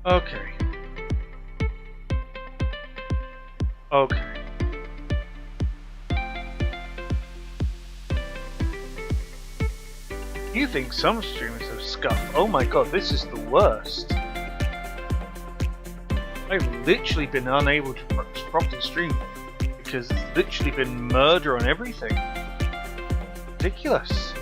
Okay. Okay. You think some streamers have scuff? Oh my god, this is the worst. I've literally been unable to properly stream because it's literally been murder on everything. Ridiculous.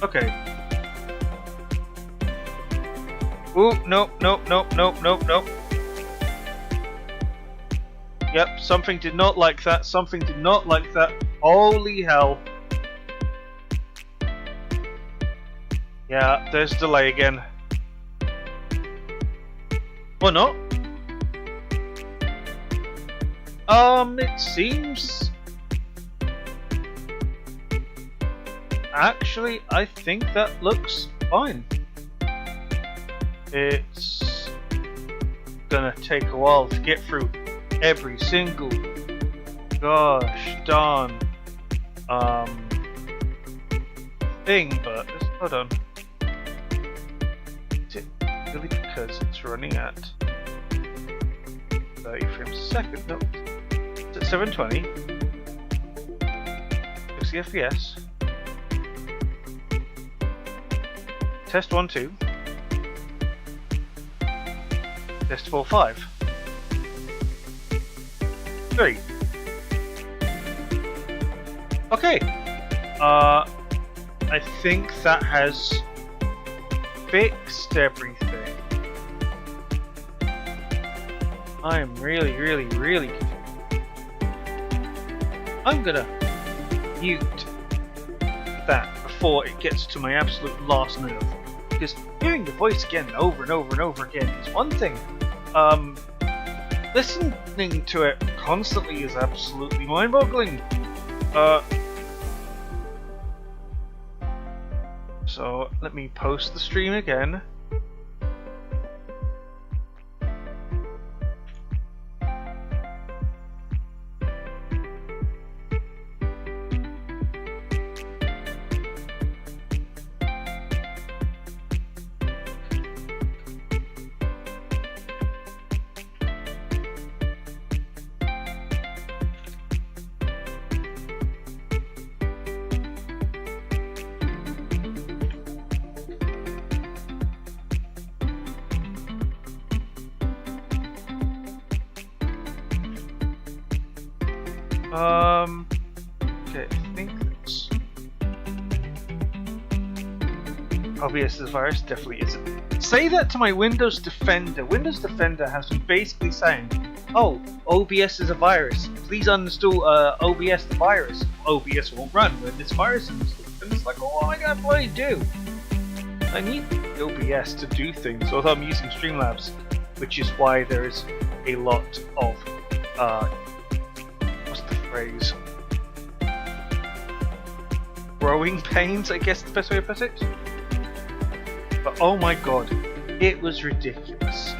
Okay. Ooh, nope. Yep, something did not like that. Something did not like that. Holy hell. Yeah, there's delay again. Or not? It seems... Actually, I think that looks fine. It's gonna take a while to get through every single gosh darn thing, but hold on. Is it really because it's running at 30 frames a second? No, it's at 720, 60 FPS. Test 1, 2. Test 4, 5. 3. Okay. I think that has fixed everything. I am really confused. I'm gonna mute that before it gets to my absolute last nerve. Because hearing the voice again over and over and over again is one thing. Listening to it constantly is absolutely mind-boggling. So let me post the stream again. Okay, I think that's... OBS is a virus? Definitely isn't. Say that to my Windows Defender. Windows Defender has been basically saying, oh, OBS is a virus. Please uninstall OBS the virus. OBS won't run when this virus is installed. And it's like, oh, what am I gonna bloody do? I need OBS to do things, although I'm using Streamlabs, which is why there is a lot of what's the phrase? Growing pains, I guess the best way to put it. But oh my god, it was ridiculous.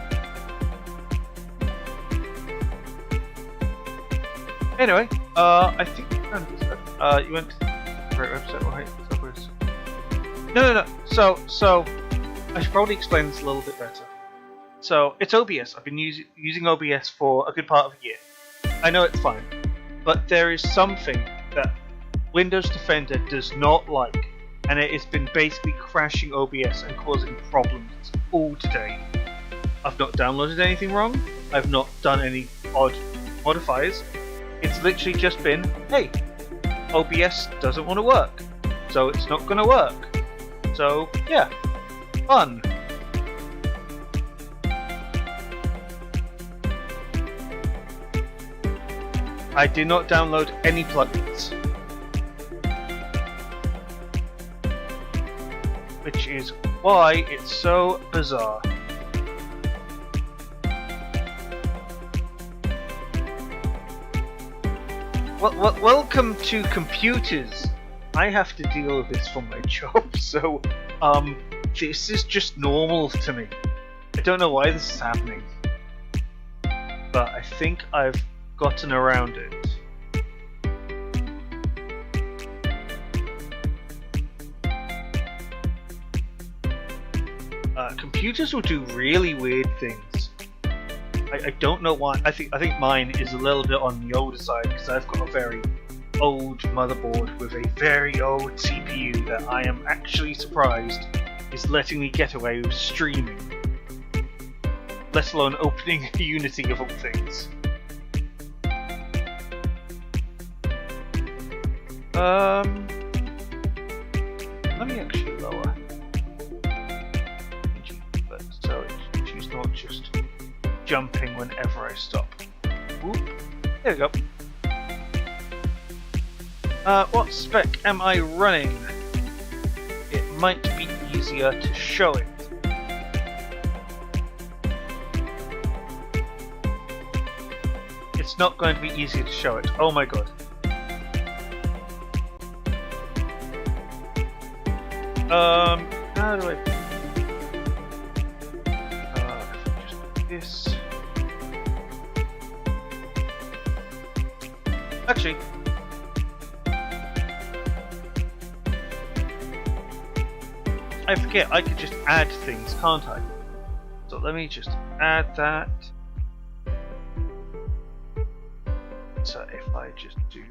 Anyway, I think you went to the right website, right? No. So I should probably explain this a little bit better. So it's OBS. I've been using OBS for a good part of a year. I know it's fine, but there is something that Windows Defender does not like, and it has been basically crashing OBS and causing problems all today. I've not downloaded anything wrong. I've not done any odd modifiers. It's literally just been, hey, OBS doesn't want to work, so it's not going to work. So yeah, fun. I did not download any plugins, which is why it's so bizarre. Welcome to computers. I have to deal with this for my job, so this is just normal to me. I don't know why this is happening. but I think I've gotten around it. Computers will do really weird things. I don't know why. I think mine is a little bit on the older side because I've got a very old motherboard with a very old CPU that I am actually surprised is letting me get away with streaming, let alone opening Unity of all things. Let me actually lower. So she's not just jumping whenever I stop. Whoop. There we go. What spec am I running? It might be easier to show it. It's not going to be easy to show it. Oh my god. How do I... just do this. Actually... I forget, I could just add things, can't I? So let me just add that. So if I just do...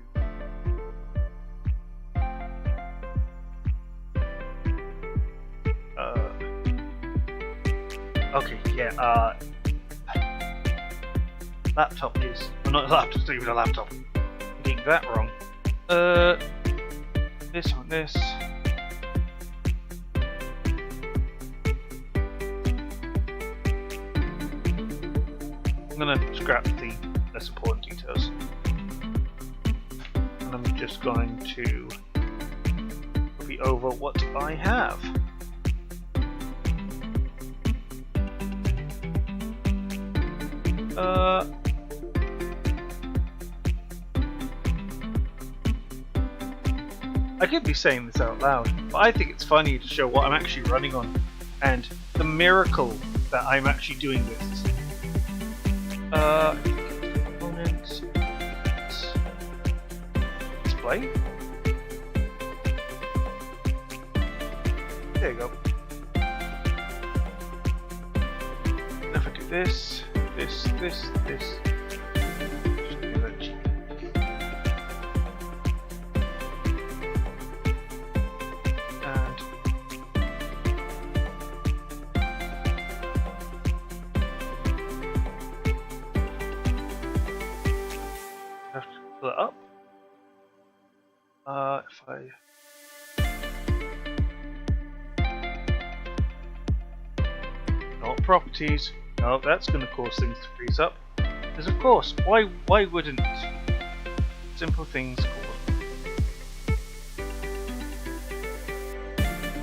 okay, yeah, laptop is... well, not a laptop, it's not even a laptop. I'm getting that wrong. This on this. I'm gonna scrap the less important details. And I'm just going to copy over what I have. I could be saying this out loud, but I think it's funny to show what I'm actually running on and the miracle that I'm actually doing this. Components, display. There you go. If I do this, this. Just do that cheap. And have to pull it up. If I not properties. No, that's going to cause things to freeze up. Because of course, why wouldn't simple things cause?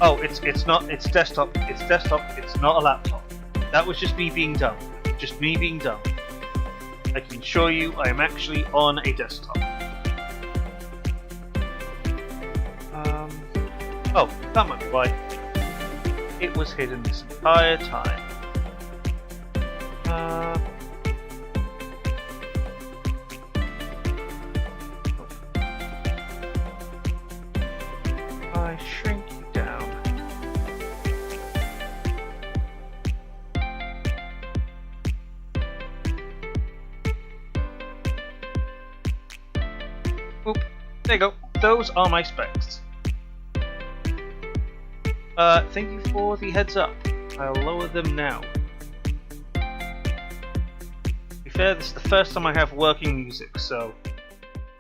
Oh, it's desktop. It's desktop. It's not a laptop. That was just me being dumb. Just me being dumb. I can assure you, I am actually on a desktop. Oh, that might be why. It was hidden this entire time. I shrink you down. Oop, there you go. Those are my specs. Thank you for the heads up. I'll lower them now. To be fair, this is the first time I have working music, so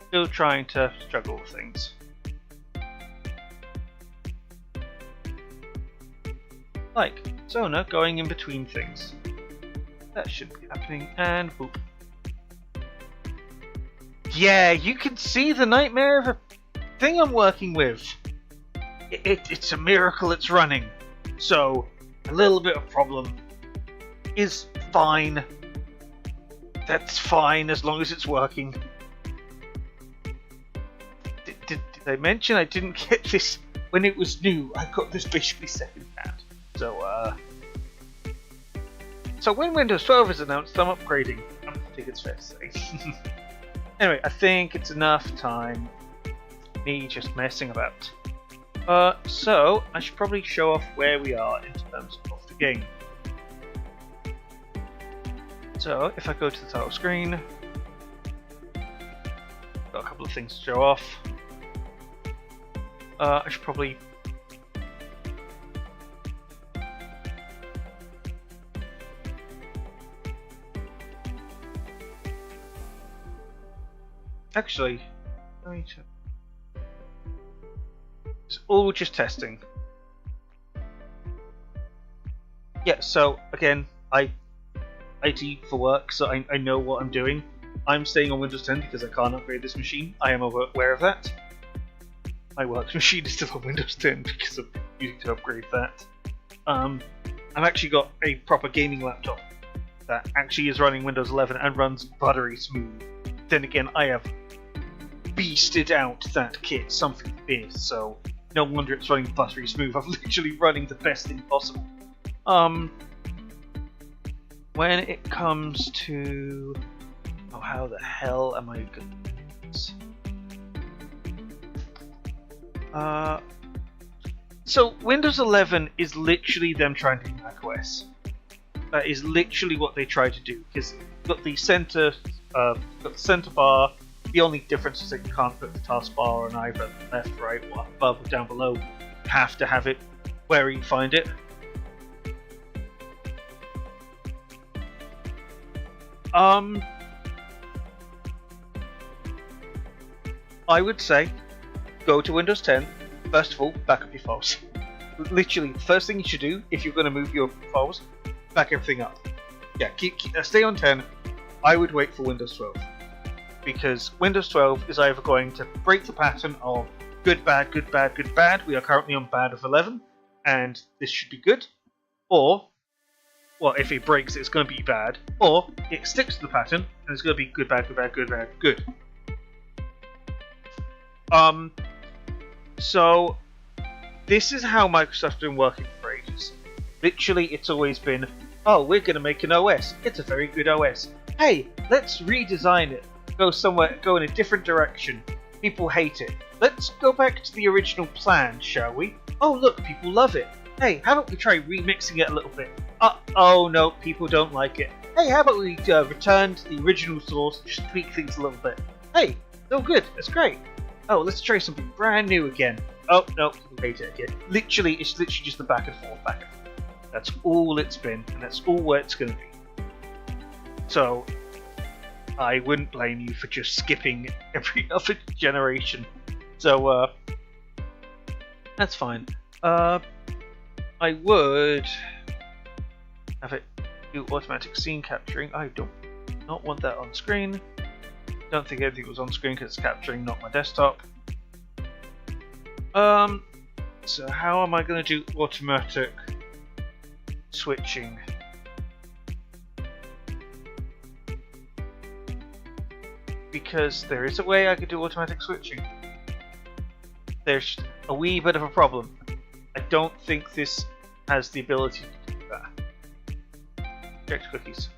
still trying to struggle with things. Like Zona going in between things. That shouldn't be happening, and boop. Yeah, you can see the nightmare of a thing I'm working with. It's a miracle it's running. So, a little bit of problem is fine. That's fine as long as it's working. Did I mention I didn't get this when it was new? I got this basically second hand. So when Windows 12 is announced, I'm upgrading. I'm think it's fair to say. Anyway, I think it's enough time me just messing about. So I should probably show off where we are in terms of the game. So if I go to the title screen, got a couple of things to show off. I should probably actually let me check. It's all just testing. Yeah, so again, I IT for work, so I know what I'm doing. I'm staying on Windows 10 because I can't upgrade this machine. I am aware of that. My work machine is still on Windows 10 because I'm using to upgrade that. I've actually got a proper gaming laptop that actually is running Windows 11 and runs buttery smooth. Then again, I have beasted out that kit something fierce, so no wonder it's running buttery smooth. I'm literally running the best thing possible. When it comes to... oh, how the hell am I going to do this? So Windows 11 is literally them trying to do macOS. That is literally what they try to do, because you've got the center bar. The only difference is that you can't put the taskbar on either left, right, or above or down below. You have to have it where you find it. I would say go to Windows 10. First of all, back up your files. Literally, the first thing you should do if you're going to move your files, back everything up. Yeah, stay on 10. I would wait for Windows 12. Because Windows 12 is either going to break the pattern of good, bad, good, bad, good, bad. We are currently on bad of 11, and this should be good. Or, well, if it breaks, it's going to be bad. Or, it sticks to the pattern, and it's going to be good, bad, good, bad, good, bad, good. So, this is how Microsoft's been working for ages. Literally, it's always been, oh, we're going to make an OS. It's a very good OS. Hey, let's redesign it. Go in a different direction. People hate it. Let's go back to the original plan, shall we? Oh, look, people love it. Hey, how about we try remixing it a little bit? Oh no, people don't like it. Hey, how about we return to the original source and just tweak things a little bit? Hey, so good, that's great. Oh, let's try something brand new again. Oh, no, people hate it again. It's literally just the back and forth, back and forth. That's all it's been, and that's all where it's going to be. So, I wouldn't blame you for just skipping every other generation. So, that's fine. I would have it do automatic scene capturing. I don't not want that on screen. Don't think anything was on screen because it's capturing not my desktop. So how am I going to do automatic switching? Because there is a way I could do automatic switching. There's a wee bit of a problem. I don't think this has the ability to do that. Check cookies.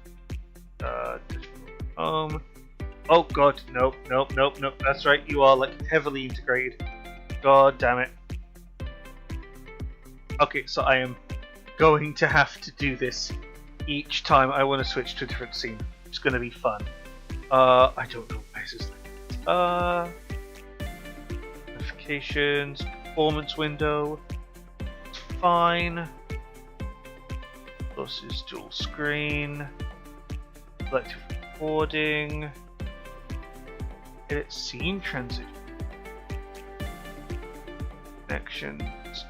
Home. Oh god, nope. That's right, you are like heavily integrated. God damn it. Okay, so I am going to have to do this each time I want to switch to a different scene. It's going to be fun. I don't know why this is like notifications, performance window. It's fine. This is dual screen. Selective recording. Edit scene transition. Connections.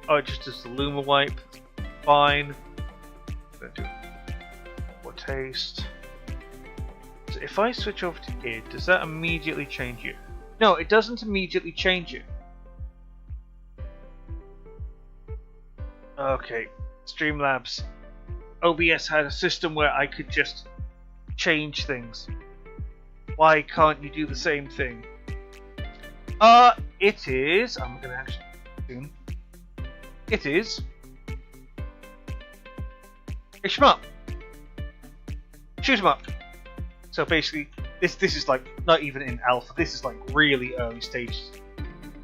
Oh, it just does the Luma wipe. Fine. I'm gonna do more taste. So if I switch over to here, does that immediately change it? No, it doesn't immediately change it. Okay, Streamlabs. OBS had a system where I could just change things. Why can't you do the same thing? It is. I'm gonna actually soon. It is Fish 'em up. Shoot 'em up. So basically, this is like not even in alpha. This is like really early stages.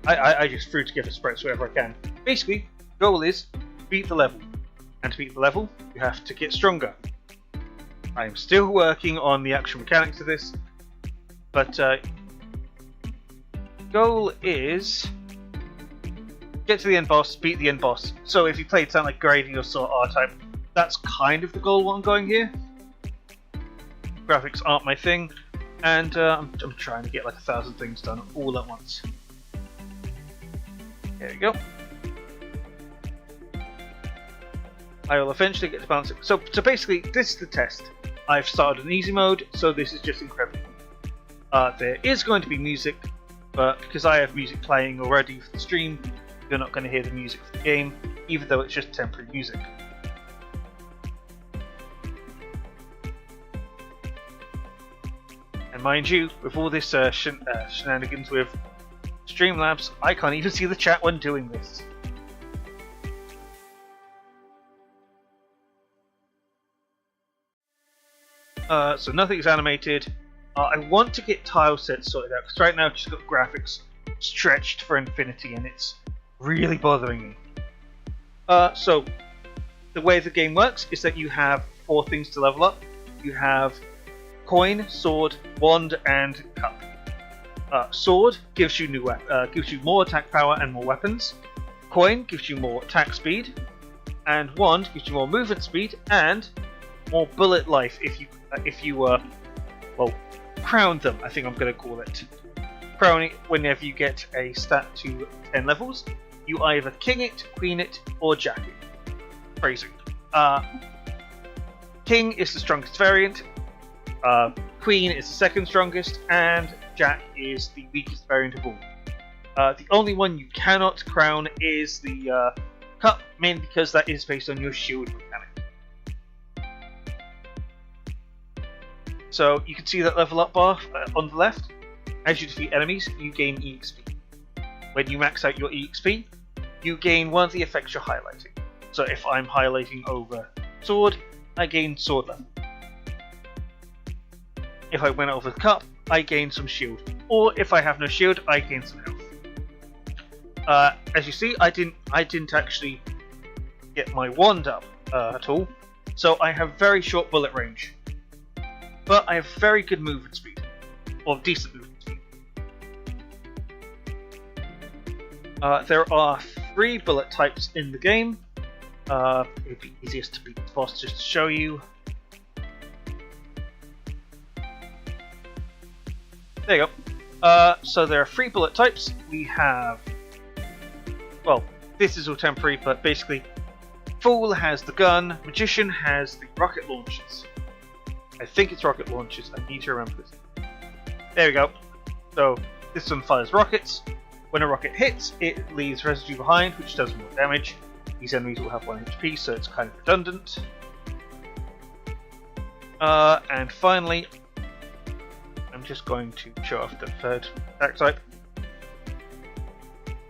I just threw together spreads wherever I can. Basically, goal is beat the level, and to beat the level, you have to get stronger. I am still working on the actual mechanics of this, but goal is get to the end boss, beat the end boss. So if you played something like Grady or sort R-Type, that's kind of the goal what I'm going here. Graphics aren't my thing, and I'm trying to get like 1,000 things done all at once. There we go. I will eventually get to balancing. So basically, this is the test. I've started an easy mode, so this is just incredible. There is going to be music, but because I have music playing already for the stream, you're not going to hear the music for the game, even though it's just temporary music. And mind you, with all this shenanigans with Streamlabs, I can't even see the chat when doing this. So nothing's animated. I want to get tile sets sorted out, because right now I've just got graphics stretched for infinity and it's really bothering me. So the way the game works is that you have 4 things to level up. You have coin, sword, wand, and cup. Sword gives you gives you more attack power and more weapons. Coin gives you more attack speed, and wand gives you more movement speed and more bullet life if you well, crown them, I think I'm going to call it. Crown it whenever you get a stat to 10 levels. You either king it, queen it, or jack it. Phrasing. King is the strongest variant. Queen is the second strongest, and Jack is the weakest variant of all. The only one you cannot crown is the Cup, mainly because that is based on your shield mechanic. So you can see that level up bar on the left. As you defeat enemies, you gain EXP. When you max out your EXP, you gain one of the effects you're highlighting. So if I'm highlighting over sword, I gain sword level. If I went over the cup, I gain some shield. Or if I have no shield, I gain some health. As you see, I didn't actually get my wand up at all, so I have very short bullet range. But I have very good movement speed, or decent movement speed. There are 3 bullet types in the game. It'd be easiest to beat the boss just to show you. There you go. So there are 3 bullet types. We have, well, this is all temporary, but basically, Fool has the gun, Magician has the rocket launchers. I think it's rocket launchers, I need to remember this. There we go. So, this one fires rockets. When a rocket hits, it leaves residue behind, which does more damage. These enemies will have 1 HP, so it's kind of redundant. And finally, I'm just going to show off the 3rd attack type.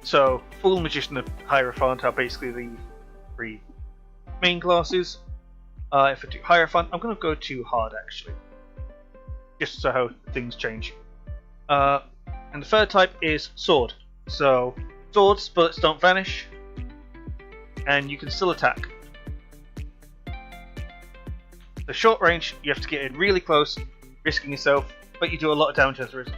So, Fool, Magician, and Hierophant are basically the 3 main classes. If I do Hierophant, I'm going to go to hard actually, just so how things change. And the 3rd type is Sword. So, swords, bullets don't vanish, and you can still attack. The short range, you have to get in really close, risking yourself, but you do a lot of damage as a result.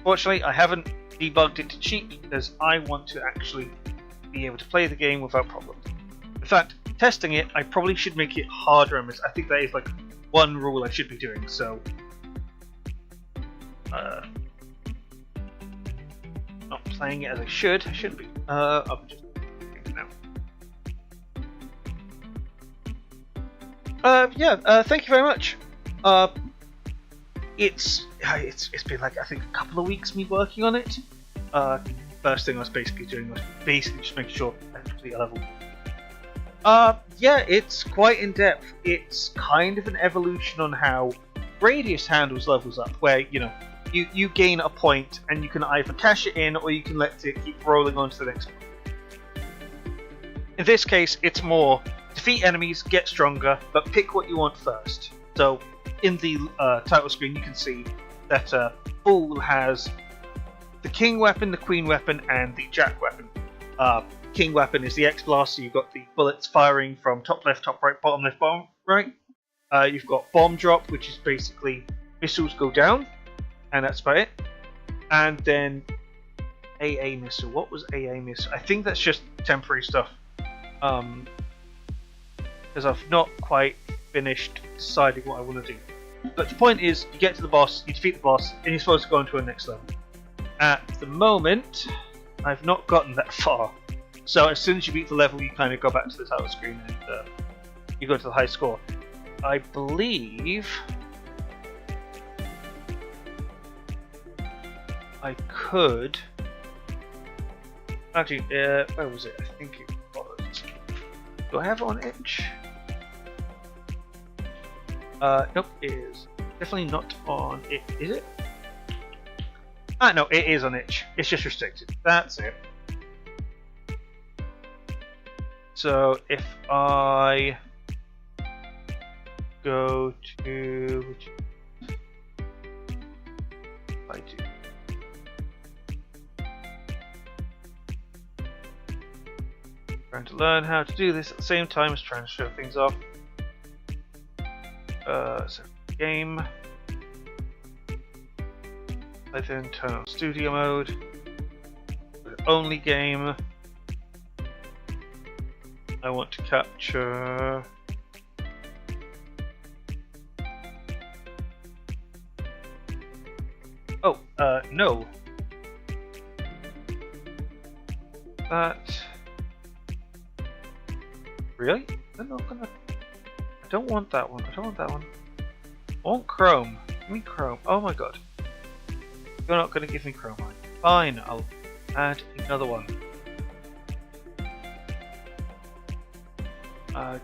Fortunately, I haven't debugged it to cheat because I want to actually be able to play the game without problems. In fact, testing it, I probably should make it harder on this. I think that is like one rule I should be doing, so not playing it as I should. I shouldn't be. I'll just now. Thank you very much. It's been like I think a couple of weeks me working on it. First thing I was basically doing was just making sure I complete a level. Yeah, it's quite in depth. It's kind of an evolution on how Radius handles levels up, where, you know, you gain a point, and you can either cash it in or you can let it keep rolling on to the next one. In this case, it's more defeat enemies, get stronger, but pick what you want first. So in the title screen, you can see that Fool has the King weapon, the Queen weapon, and the Jack weapon. King weapon is the X-Blast, so you've got the bullets firing from top left, top right, bottom left, bottom right. You've got Bomb Drop, which is basically missiles go down, and that's about it. And then AA Missile. What was AA Missile? I think that's just temporary stuff. Because I've not quite finished deciding what I want to do. But the point is, you get to the boss, you defeat the boss, and you're supposed to go into a next level. At the moment, I've not gotten that far. So as soon as you beat the level, you kind of go back to the title screen and you go to the high score. I believe I could... Actually, where was it? I think it was... Do I have it on itch? Nope, it is definitely not on it. Is it? Ah, no, it is on itch. It's just restricted. That's it. So if I go to... I do. Trying to learn how to do this at the same time as trying to show things off. So game. I then turn on studio mode. Only game. I want to capture. Oh, no. That. Really? I'm not gonna. I don't want that one. I don't want that one. I want Chrome. Give me Chrome. Oh my god. You're not gonna give me Chrome. Fine, I'll add another one.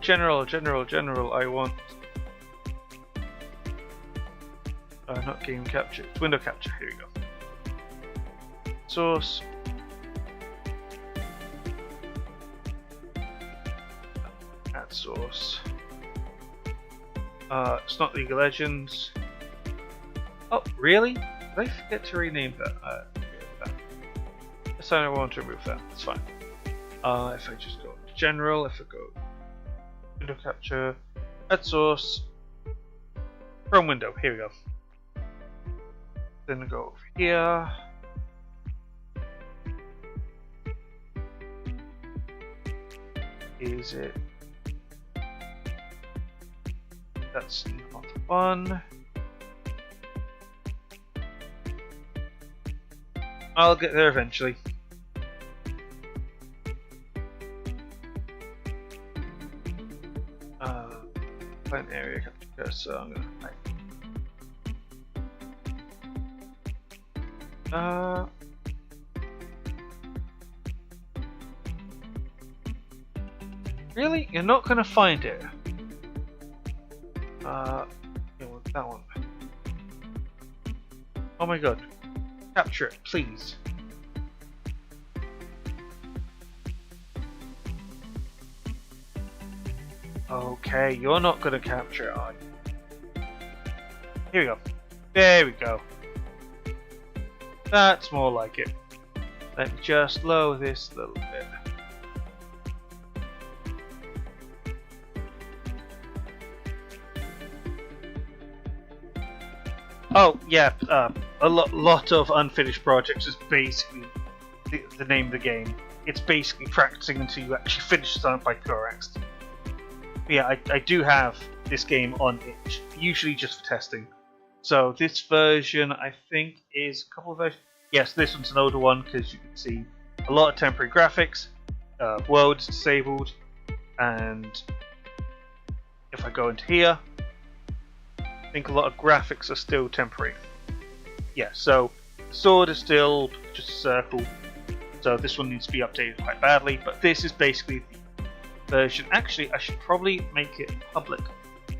General. I want. Not game capture. It's window capture. Here we go. Source. Add source. It's not League of Legends. Oh, really? Did I forget to rename that? Yes, I want to remove that. That's fine. If I just go to general, if I go window capture, add source, Chrome window. Here we go. Then I go over here. Is it? That's not one. I'll get there eventually. Find area capture, so I'm gonna type. Really? You're not gonna find it? That one. Oh my god. Capture it, please. Okay, you're not gonna capture it, are you? Here we go. There we go. That's more like it. Let me just lower this a little bit. Oh yeah, a lot of unfinished projects is basically the name of the game. It's basically practicing until you actually finish something by pure accident. But yeah, I do have this game on itch, usually just for testing. So this version, I think, is a couple of versions. Yes, this one's an older one because you can see a lot of temporary graphics, worlds disabled, and if I go into here, I think a lot of graphics are still temporary. Yeah, so the sword is still just a circle, so this one needs to be updated quite badly, but this is basically the version. Actually, I should probably make it public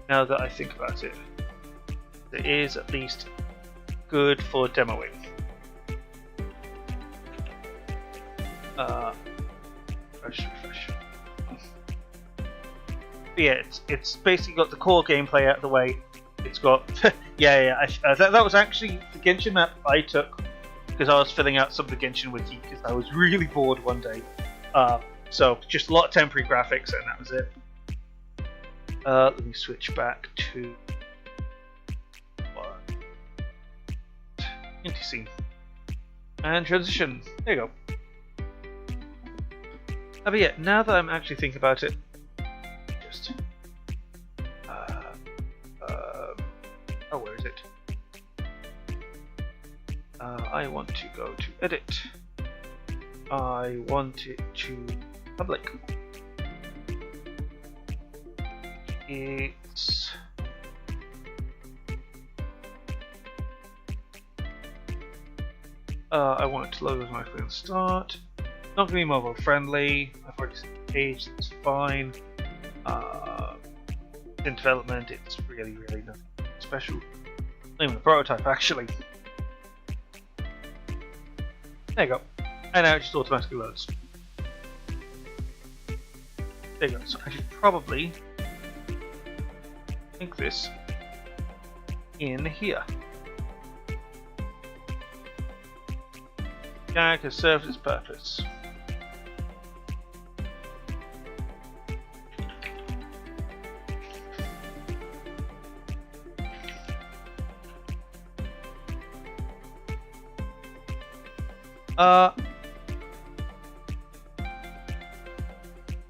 now that I think about it. There is at least good for demoing. Refresh. But yeah, it's basically got the core gameplay out of the way. It's got that was actually the Genshin map I took because I was filling out some of the Genshin wiki because I was really bored one day. So just a lot of temporary graphics and that was it. Let me switch back to into scene and transition. There you go. But yeah, now that I'm actually thinking about it, just where is it? I want to go to edit. I want it to public. It's I want it to load automatically on start. Not going to be mobile friendly. I've already seen the page, that's fine. In development, it's really nothing special. Not even a prototype, actually. There you go. And now it just automatically loads. There you go. So I should probably link this in here. Gag has served its purpose.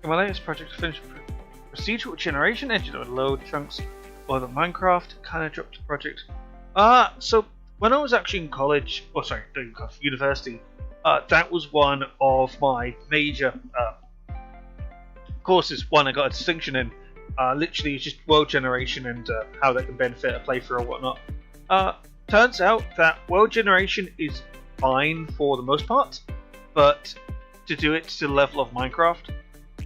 My latest project finished procedural generation engine would load chunks of the Minecraft. Kind of dropped the project. So when I was actually in college, university, that was one of my major courses. One I got a distinction in. Literally, it's just world generation and how that can benefit a playthrough or whatnot. Turns out that world generation is fine for the most part, but to do it to the level of Minecraft,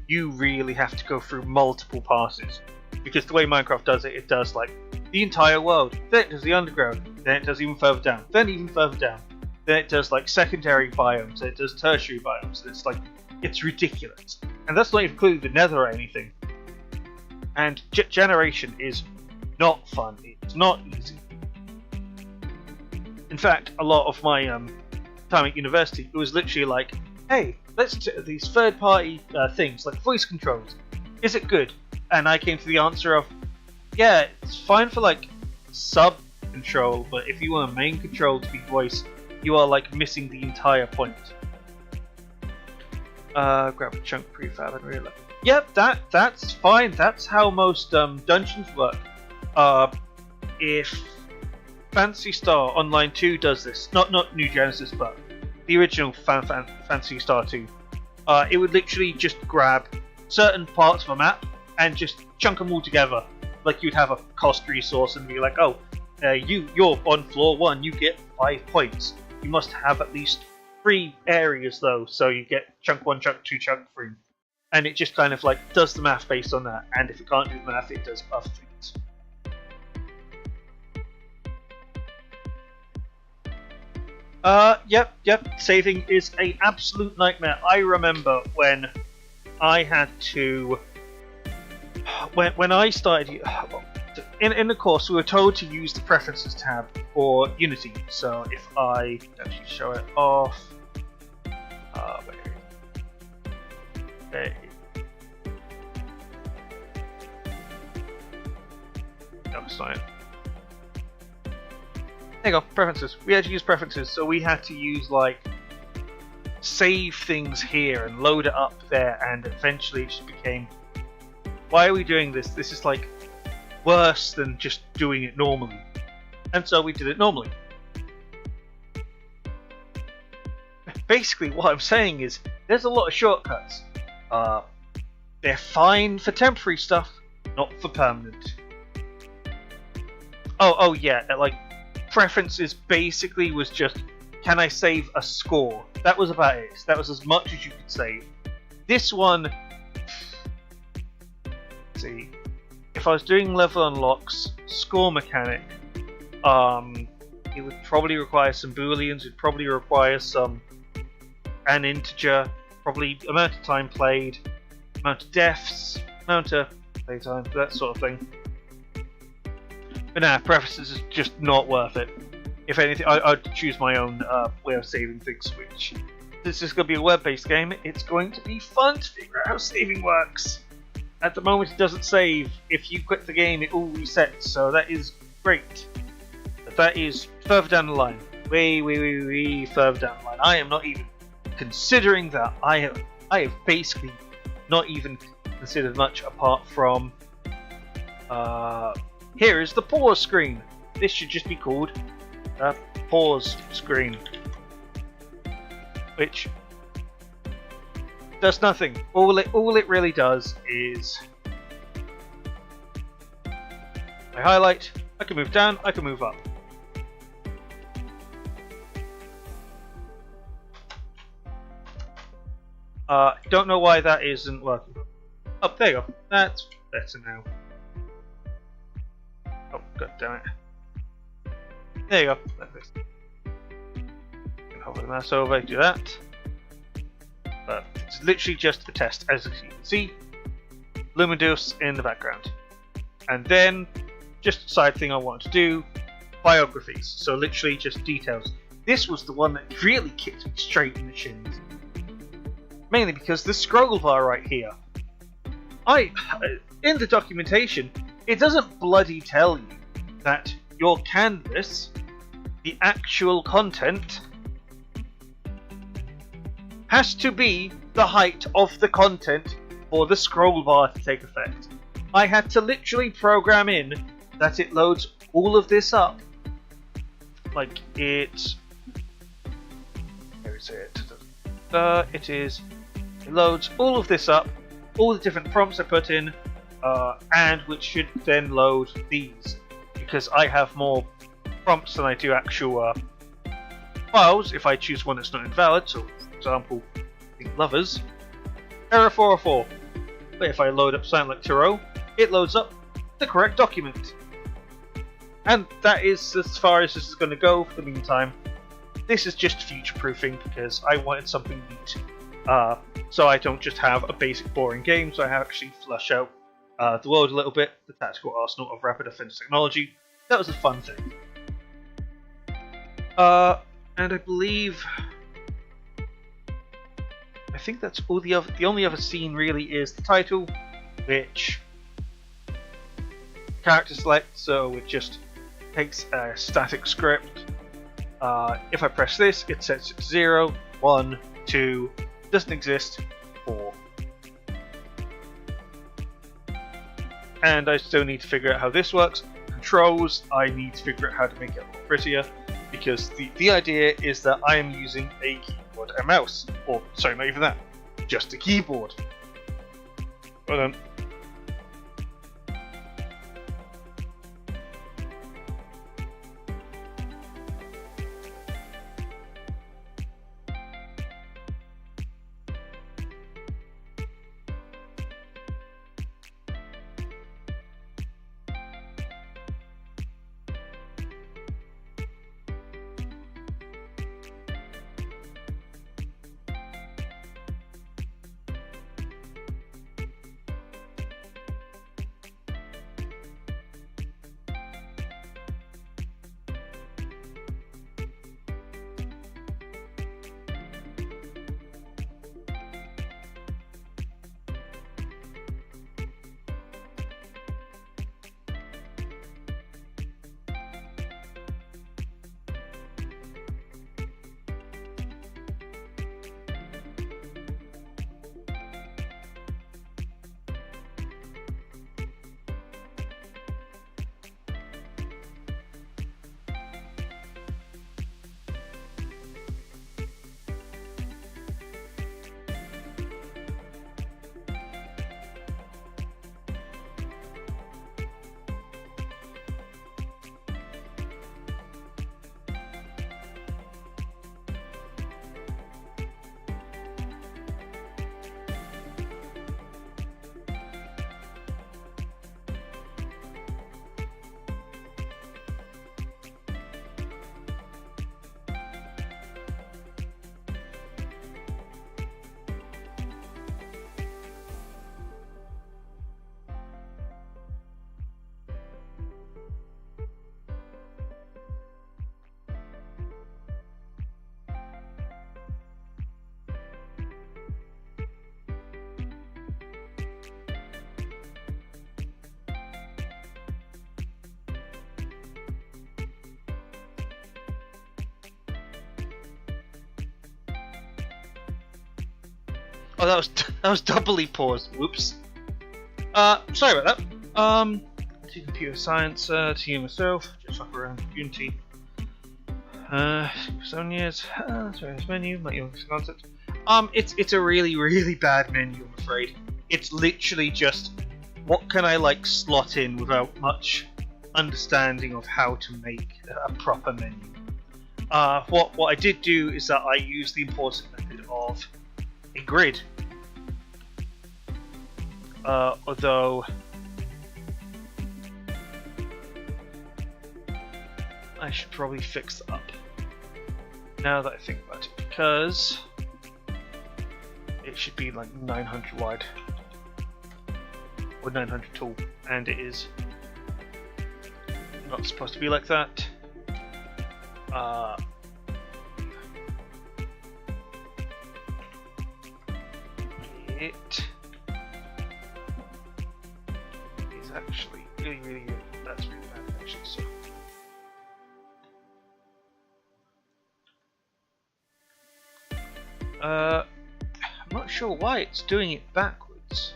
you really have to go through multiple passes. Because the way Minecraft does it, it does like the entire world, then it does the underground, then it does even further down, then even further down, then it does like secondary biomes, then it does tertiary biomes. It's like, it's ridiculous. And that's not including the nether or anything. And generation is not fun, it's not easy. In fact, a lot of my time at university, it was literally like, hey, let's do these third-party things, like voice controls. Is it good? And I came to the answer of, yeah, it's fine for like sub-control, but if you want a main control to be voice, you are like missing the entire point. Grab a chunk prefab and realize. Yep, that's fine. That's how most dungeons work. If Phantasy Star Online 2 does this, not New Genesis, but the original Phantasy Star 2, it would literally just grab certain parts of a map and just chunk them all together. Like you'd have a cost resource and be like, oh, you're on floor 1, you get 5 points. You must have at least 3 areas though, so you get chunk 1, chunk 2, chunk 3. And it just kind of like does the math based on that, and if it can't do the math, it does other things. Yep, saving is an absolute nightmare. I remember when I had to... When I started... In the course, we were told to use the Preferences tab for Unity. So if I actually show it off... Okay. No, it's not it. There you go, preferences. We had to use preferences, so we had to use like save things here and load it up there, and eventually it just became, why are we doing this? This is like worse than just doing it normally. And so we did it normally. Basically what I'm saying is there's a lot of shortcuts. They're fine for temporary stuff, not for permanent. Oh yeah, like preferences basically was just, can I save a score? That was about it. That was as much as you could save. This one, let's see, if I was doing level unlocks, score mechanic, it would probably require some booleans, it would probably require an integer, probably amount of time played, amount of deaths, amount of playtime, that sort of thing. But nah, preferences is just not worth it. If anything, I'd choose my own way of saving things, which, since this is going to be a web-based game, it's going to be fun to figure out how saving works. At the moment it doesn't save. If you quit the game, it all resets, so that is great. But that is further down the line. Way further down the line. I am not even considering that. I have basically not even considered much apart from here is the pause screen. This should just be called a pause screen, which does nothing. All it really does is I highlight, I can move down, I can move up. Don't know why that isn't working. Oh, there you go. That's better now. Oh, god damn it. There you go. Can hover the mouse over, do that. But it's literally just a test, as you can see. Luminous in the background. And then, just a side thing I wanted to do, biographies. So literally just details. This was the one that really kicked me straight in the shins. Mainly because the scroll bar right here. In the documentation, it doesn't bloody tell you that your canvas, the actual content, has to be the height of the content for the scroll bar to take effect. I had to literally program in that it loads all of this up. Like it... Where is it? It loads all of this up, all the different prompts I put in, and which should then load these. Because I have more prompts than I do actual files, if I choose one that's not invalid, so for example, lovers, error 404. But if I load up something like Tarot, it loads up the correct document. And that is as far as this is going to go for the meantime. This is just future-proofing because I wanted something neat. So I don't just have a basic boring game, so I actually flush out the world a little bit, the tactical arsenal of rapid offense technology. That was a fun thing. And I believe... I think that's all the only other scene really is the title, which character select, so it just takes a static script. If I press this, it sets it to 0, 1, 2, doesn't exist, 4. And I still need to figure out how this works. Controls, I need to figure out how to make it a lot prettier, because the idea is that I am using a keyboard and mouse. Or, sorry, not even that, just a keyboard. Well done. Oh, that was doubly paused. Whoops. Sorry about that. To computer science, to you myself, just fuck around Unity. 7 years. Sorry, this menu, my youngest concept. It's a really bad menu, I'm afraid. It's literally just what can I like slot in without much understanding of how to make a proper menu. What I did do is that I used the important method of a grid. Although I should probably fix that up now that I think about it, because it should be like 900 wide or 900 tall, and it is not supposed to be like that. It is actually really that's really bad actually. So I'm not sure why it's doing it backwards.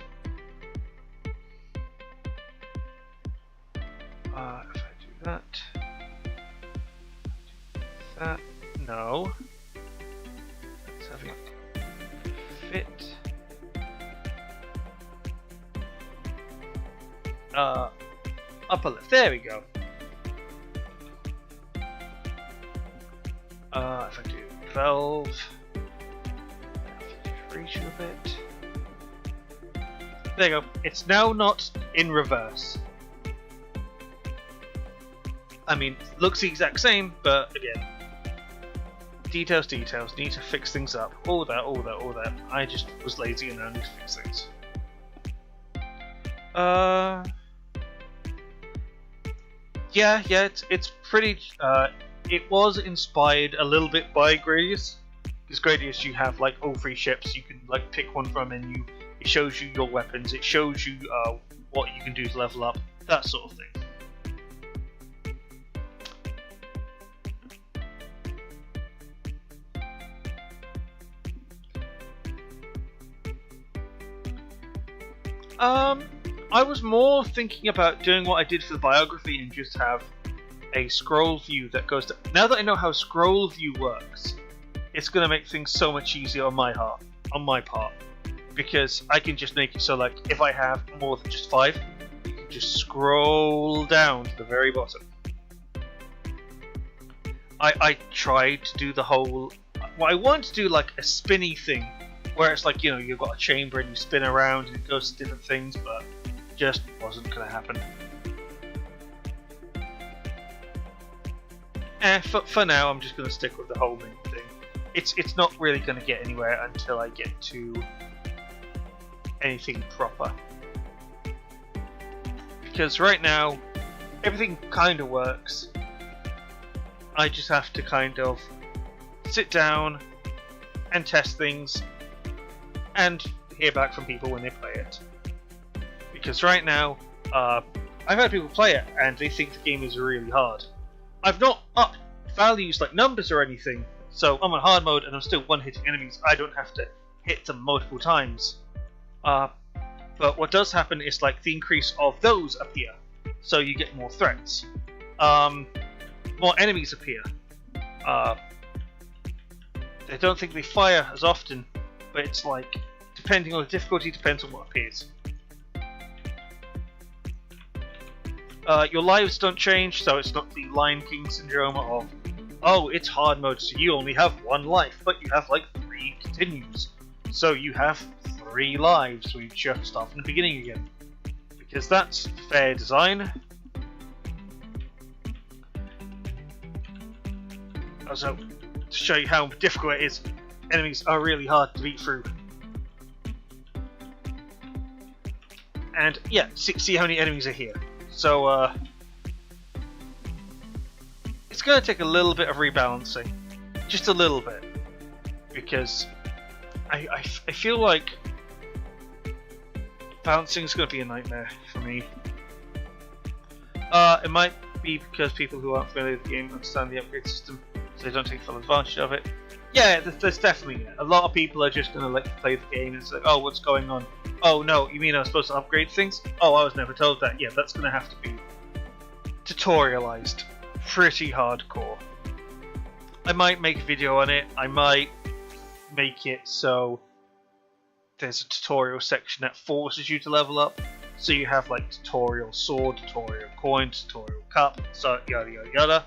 If I do that, no. Let's have a look. Fit. Upper left. There we go. If I do 12. Reach a bit. There you go. It's now not in reverse. I mean, looks the exact same, but again, details. Need to fix things up. All that. I just was lazy and I need to fix things. Yeah. It's pretty. It was inspired a little bit by Gradius. Because Gradius, you have like all 3 ships. You can like pick one from a menu. It shows you your weapons. It shows you what you can do to level up. That sort of thing. I was more thinking about doing what I did for the biography and just have a scroll view that goes to... Now that I know how scroll view works, it's going to make things so much easier on my part, because I can just make it so like if I have more than just 5, you can just scroll down to the very bottom. I tried to do the whole... Well, I wanted to do like a spinny thing, where it's like, you know, you've got a chamber and you spin around and it goes to different things, but just wasn't going to happen. For now, I'm just going to stick with the whole menu thing. It's not really going to get anywhere until I get to anything proper. Because right now, everything kind of works. I just have to kind of sit down and test things and hear back from people when they play it. Because right now, I've had people play it and they think the game is really hard. I've not upped values like numbers or anything, so I'm on hard mode and I'm still one-hitting enemies. I don't have to hit them multiple times. But what does happen is like the increase of those appear, so you get more threats. More enemies appear. I don't think they fire as often, but it's like, depending on the difficulty, depends on what appears. Your lives don't change, so it's not the Lion King syndrome of, oh, it's hard mode, so you only have 1 life, but you have like 3 continues. So you have 3 lives, so you just start from the beginning again. Because that's fair design. Also, to show you how difficult it is, enemies are really hard to beat through. And yeah, see how many enemies are here. So it's going to take a little bit of rebalancing, just a little bit, because I feel like balancing is going to be a nightmare for me. It might be because people who aren't familiar with the game understand the upgrade system, so they don't take full advantage of it. Yeah, there's definitely a lot of people are just gonna like play the game and it's like, oh, what's going on? Oh no, you mean I was supposed to upgrade things? Oh, I was never told that. Yeah, that's gonna have to be tutorialized pretty hardcore. I might make a video on it. I might make it so there's a tutorial section that forces you to level up. So you have like tutorial sword, tutorial coin, tutorial cup, so yada yada yada.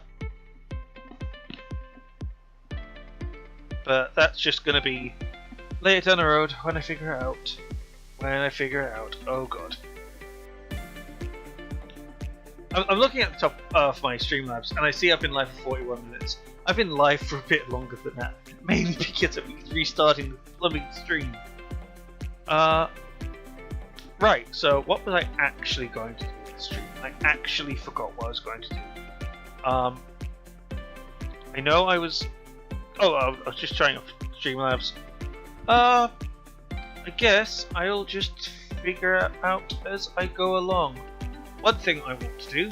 But that's just gonna be later down the road when I figure it out. Oh god. I'm looking at the top of my Streamlabs and I see I've been live for 41 minutes. I've been live for a bit longer than that, mainly because I've been restarting the blooming stream. Right, so what was I actually going to do with the stream? I actually forgot what I was going to do. I know I was... Oh, I was just trying out Streamlabs. I guess I'll just figure it out as I go along. One thing I want to do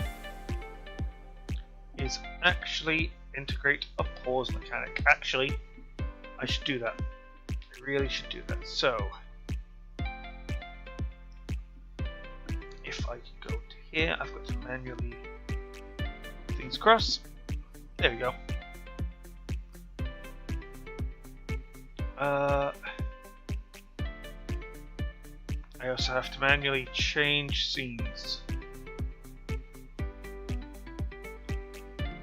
is actually integrate a pause mechanic. Actually, I should do that. I really should do that. So, if I can go to here, I've got to manually things cross. There we go. I also have to manually change scenes.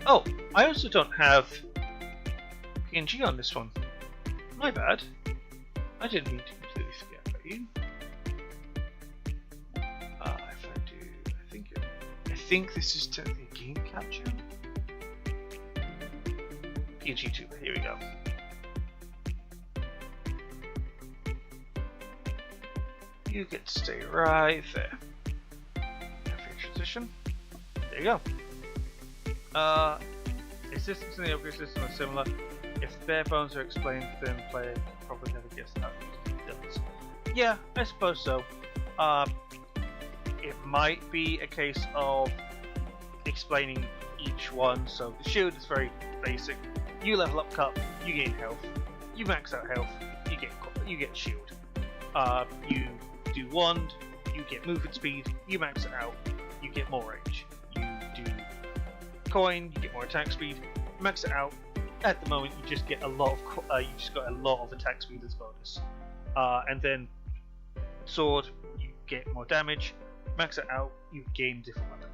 Oh, I also don't have PNG on this one. My bad. I didn't mean to completely forget about you. If I do, I think this is technically a game capture. PNG 2. Here we go. You get to stay right there. After transition. There you go. The systems in the upgrade system are similar. If the bare bones are explained, then the player probably never gets that details. Yeah, I suppose so. It might be a case of explaining each one. So the shield is very basic. You level up cup, you gain health. You max out health, you get shield. You do wand, you get movement speed. You max it out, you get more range. You do coin, you get more attack speed. Max it out. At the moment, you just get a lot of attack speed as bonus. And then sword, you get more damage. Max it out, you gain different weapon.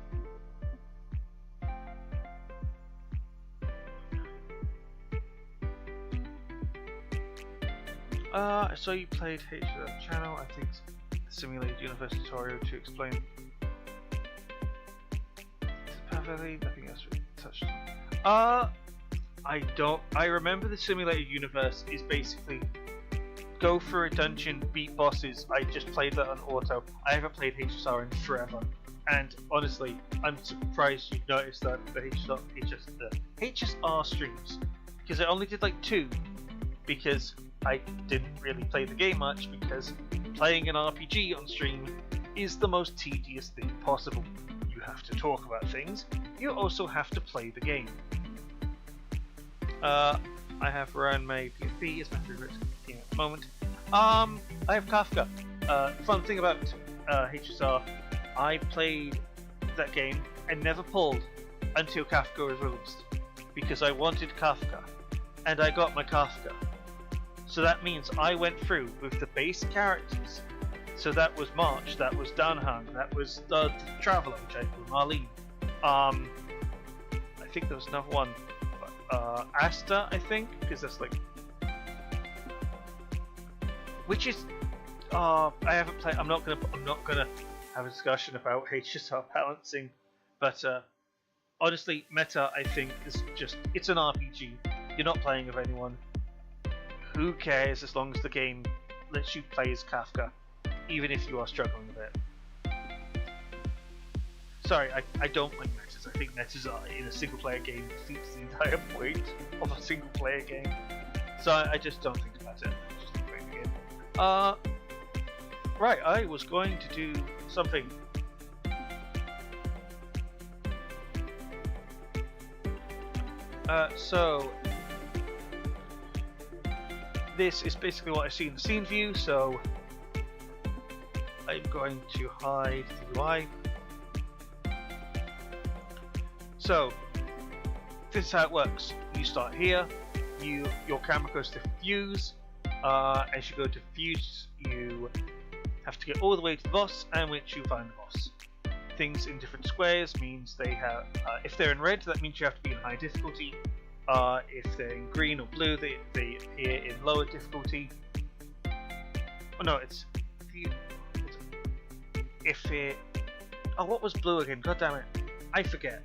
So you played HDR channel. I think the simulated universe tutorial to explain perfectly. Nothing else really touched. I remember the simulated universe is basically go through a dungeon, beat bosses. I just played that on auto. I haven't played HSR in forever, and honestly, I'm surprised you noticed that the HSR streams, because I only did like 2, because I didn't really play the game much, because playing an RPG on stream is the most tedious thing possible. You have to talk about things, you also have to play the game. I have run my PFP as my favorite game at the moment. I have Kafka. Fun thing about HSR, I played that game and never pulled until Kafka was released, because I wanted Kafka, and I got my Kafka. So that means I went through with the base characters. So that was March, that was Danhang, that was the Traveller, which I called Marlene. I think there was another one. Asta, I think, because that's like, which is, I haven't played. I'm not gonna have a discussion about HSR balancing, but honestly, meta, I think, is just, it's an RPG. You're not playing with anyone. Who cares as long as the game lets you play as Kafka, even if you are struggling with it. Sorry, I don't like metas. I think metas are in a single player game defeats the entire point of a single player game. So I just don't think about it. I just play the game. Right, I was going to do something. So this is basically what I see in the scene view, so I'm going to hide the UI. So this is how it works. You start here, your camera goes to fuse. As you go to fuse, you have to get all the way to the boss, and once you find the boss. Things in different squares means they have, if they're in red, that means you have to be in high difficulty. If they're in green or blue, they appear in lower difficulty. Oh no, if it... Oh, what was blue again? God damn it. I forget.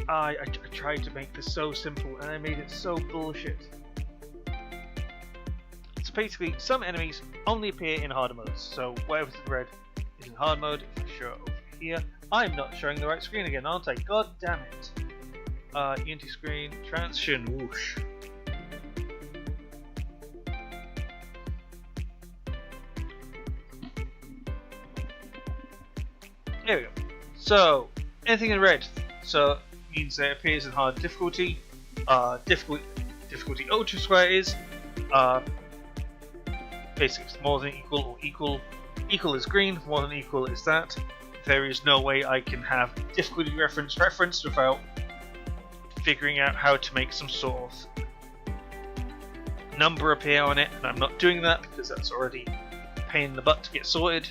I tried to make this so simple and I made it so bullshit. So basically, some enemies only appear in harder modes. So whatever's in red is in hard mode. If I show it over here, I'm not showing the right screen again, aren't I? God damn it. Unity screen, transition, whoosh. There we go. So, anything in red, so means that it appears in hard difficulty. Difficulty ultra square is basically it's more than equal or equal. Equal is green, more than equal is that. There is no way I can have difficulty referenced without figuring out how to make some sort of number appear on it, and I'm not doing that because that's already a pain in the butt to get sorted.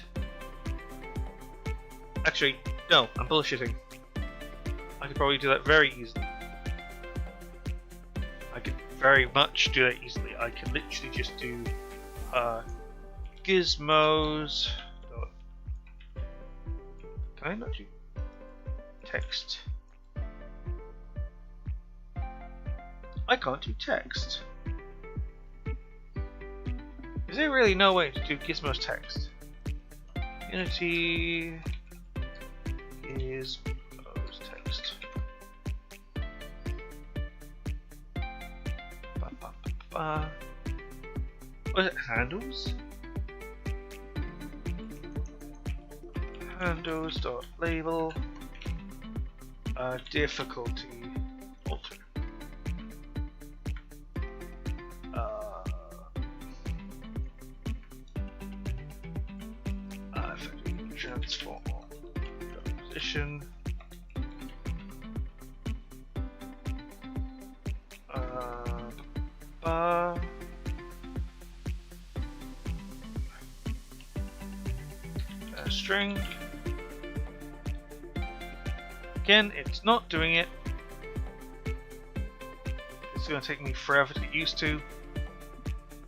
Actually, no, I'm bullshitting. I could probably do that very easily. I could very much do that easily. I can literally just do gizmos. Can I not do text? I can't do text. Is there really no way to do gizmos text? Unity is text. Was it handles? Handles.label difficulty alter. Transform position. String. Again, it's not doing it. It's going to take me forever to get used to.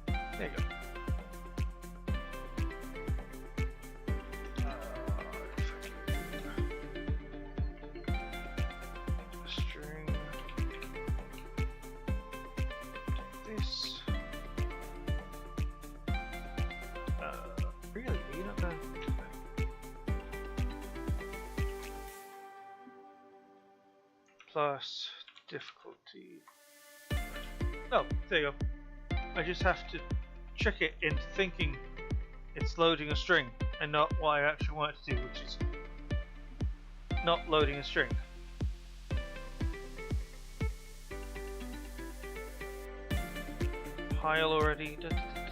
There you go. String. This. Really? You're not going to... Plus difficulty. Oh, there you go. I just have to trick it into thinking it's loading a string and not what I actually want it to do, which is not loading a string. Pile already. Da, da, da.